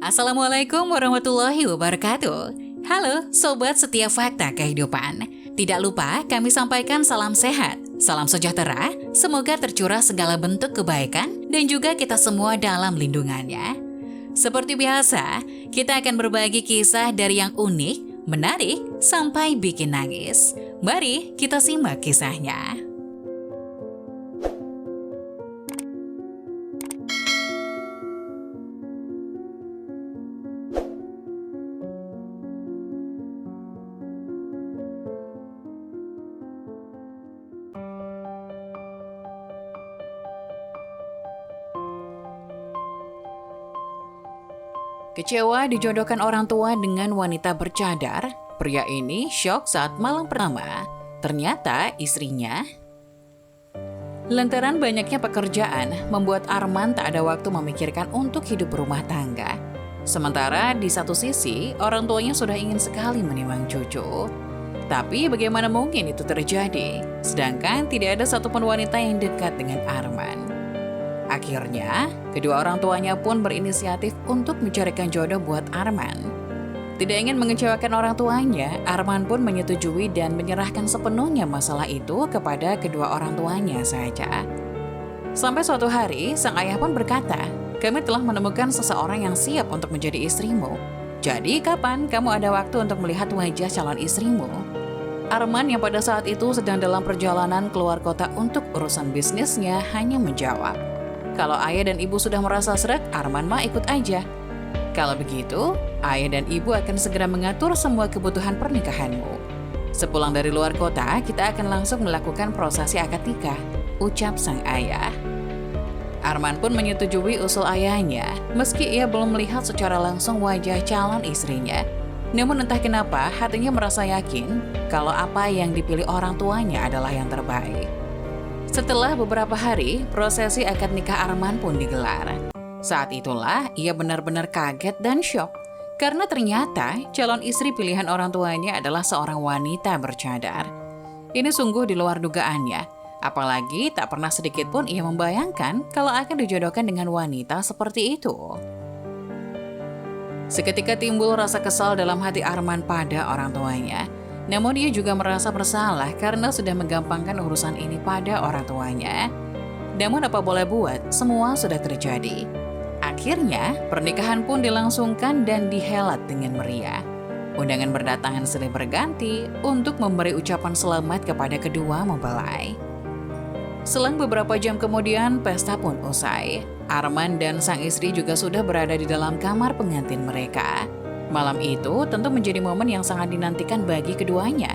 Assalamualaikum warahmatullahi wabarakatuh. Halo Sobat Setiap Fakta Kehidupan. Tidak lupa kami sampaikan salam sehat, salam sejahtera, semoga tercurah segala bentuk kebaikan dan juga kita semua dalam lindungannya. Seperti biasa, kita akan berbagi kisah dari yang unik, menarik, sampai bikin nangis. Mari kita simak kisahnya. Kecewa dijodohkan orang tua dengan wanita bercadar, pria ini syok saat malam pertama. Ternyata istrinya. Lantaran banyaknya pekerjaan, membuat Arman tak ada waktu memikirkan untuk hidup berumah tangga. Sementara di satu sisi, orang tuanya sudah ingin sekali menimang cucu. Tapi bagaimana mungkin itu terjadi? Sedangkan tidak ada satupun wanita yang dekat dengan Arman. Akhirnya, kedua orang tuanya pun berinisiatif untuk mencarikan jodoh buat Arman. Tidak ingin mengecewakan orang tuanya, Arman pun menyetujui dan menyerahkan sepenuhnya masalah itu kepada kedua orang tuanya saja. Sampai suatu hari, sang ayah pun berkata, "Kami telah menemukan seseorang yang siap untuk menjadi istrimu. Jadi, kapan kamu ada waktu untuk melihat wajah calon istrimu?" Arman yang pada saat itu sedang dalam perjalanan keluar kota untuk urusan bisnisnya hanya menjawab, "Kalau ayah dan ibu sudah merasa sreg, Arman mah ikut aja. Kalau begitu, ayah dan ibu akan segera mengatur semua kebutuhan pernikahanmu. Sepulang dari luar kota, kita akan langsung melakukan prosesi akad nikah," ucap sang ayah. Arman pun menyetujui usul ayahnya, meski ia belum melihat secara langsung wajah calon istrinya. Namun entah kenapa, hatinya merasa yakin kalau apa yang dipilih orang tuanya adalah yang terbaik. Setelah beberapa hari, prosesi akad nikah Arman pun digelar. Saat itulah ia benar-benar kaget dan syok, karena ternyata calon istri pilihan orang tuanya adalah seorang wanita bercadar. Ini sungguh di luar dugaannya, apalagi tak pernah sedikit pun ia membayangkan kalau akan dijodohkan dengan wanita seperti itu. Seketika timbul rasa kesal dalam hati Arman pada orang tuanya. Namun dia juga merasa bersalah karena sudah menggampangkan urusan ini pada orang tuanya. Namun apa boleh buat, semua sudah terjadi. Akhirnya, pernikahan pun dilangsungkan dan dihelat dengan meriah. Undangan berdatangan silih berganti untuk memberi ucapan selamat kepada kedua mempelai. Selang beberapa jam kemudian, pesta pun usai. Arman dan sang istri juga sudah berada di dalam kamar pengantin mereka. Malam itu tentu menjadi momen yang sangat dinantikan bagi keduanya.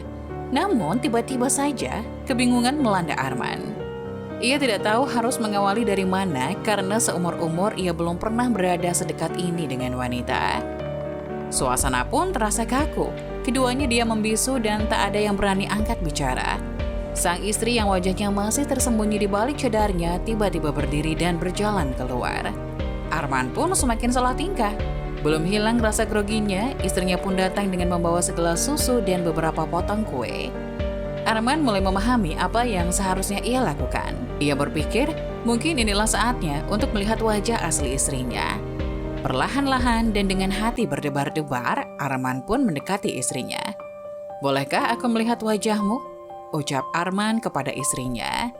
Namun tiba-tiba saja kebingungan melanda Arman. Ia tidak tahu harus mengawali dari mana karena seumur-umur ia belum pernah berada sedekat ini dengan wanita. Suasana pun terasa kaku. Keduanya diam membisu dan tak ada yang berani angkat bicara. Sang istri yang wajahnya masih tersembunyi di balik cadarnya tiba-tiba berdiri dan berjalan keluar. Arman pun semakin salah tingkah. Belum hilang rasa groginya, istrinya pun datang dengan membawa segelas susu dan beberapa potong kue. Arman mulai memahami apa yang seharusnya ia lakukan. Ia berpikir, mungkin inilah saatnya untuk melihat wajah asli istrinya. Perlahan-lahan dan dengan hati berdebar-debar, Arman pun mendekati istrinya. "Bolehkah aku melihat wajahmu?" ucap Arman kepada istrinya.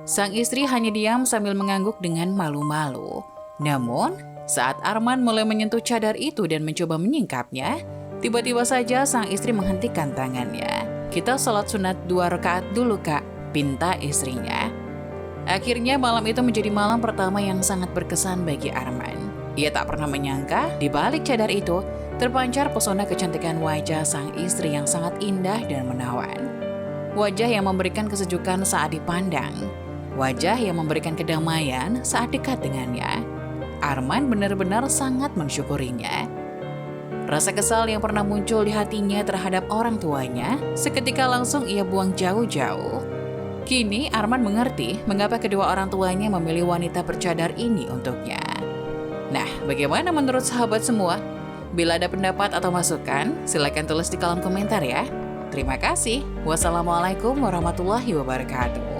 Sang istri hanya diam sambil mengangguk dengan malu-malu. Namun, saat Arman mulai menyentuh cadar itu dan mencoba menyingkapnya, tiba-tiba saja sang istri menghentikan tangannya. "Kita sholat sunat 2 rakaat dulu, Kak," pinta istrinya. Akhirnya malam itu menjadi malam pertama yang sangat berkesan bagi Arman. Ia tak pernah menyangka di balik cadar itu terpancar pesona kecantikan wajah sang istri yang sangat indah dan menawan. Wajah yang memberikan kesejukan saat dipandang. Wajah yang memberikan kedamaian saat dekat dengannya. Arman benar-benar sangat mensyukurinya. Rasa kesal yang pernah muncul di hatinya terhadap orang tuanya, seketika langsung ia buang jauh-jauh. Kini Arman mengerti mengapa kedua orang tuanya memilih wanita bercadar ini untuknya. Nah, bagaimana menurut sahabat semua? Bila ada pendapat atau masukan, silakan tulis di kolom komentar ya. Terima kasih. Wassalamualaikum warahmatullahi wabarakatuh.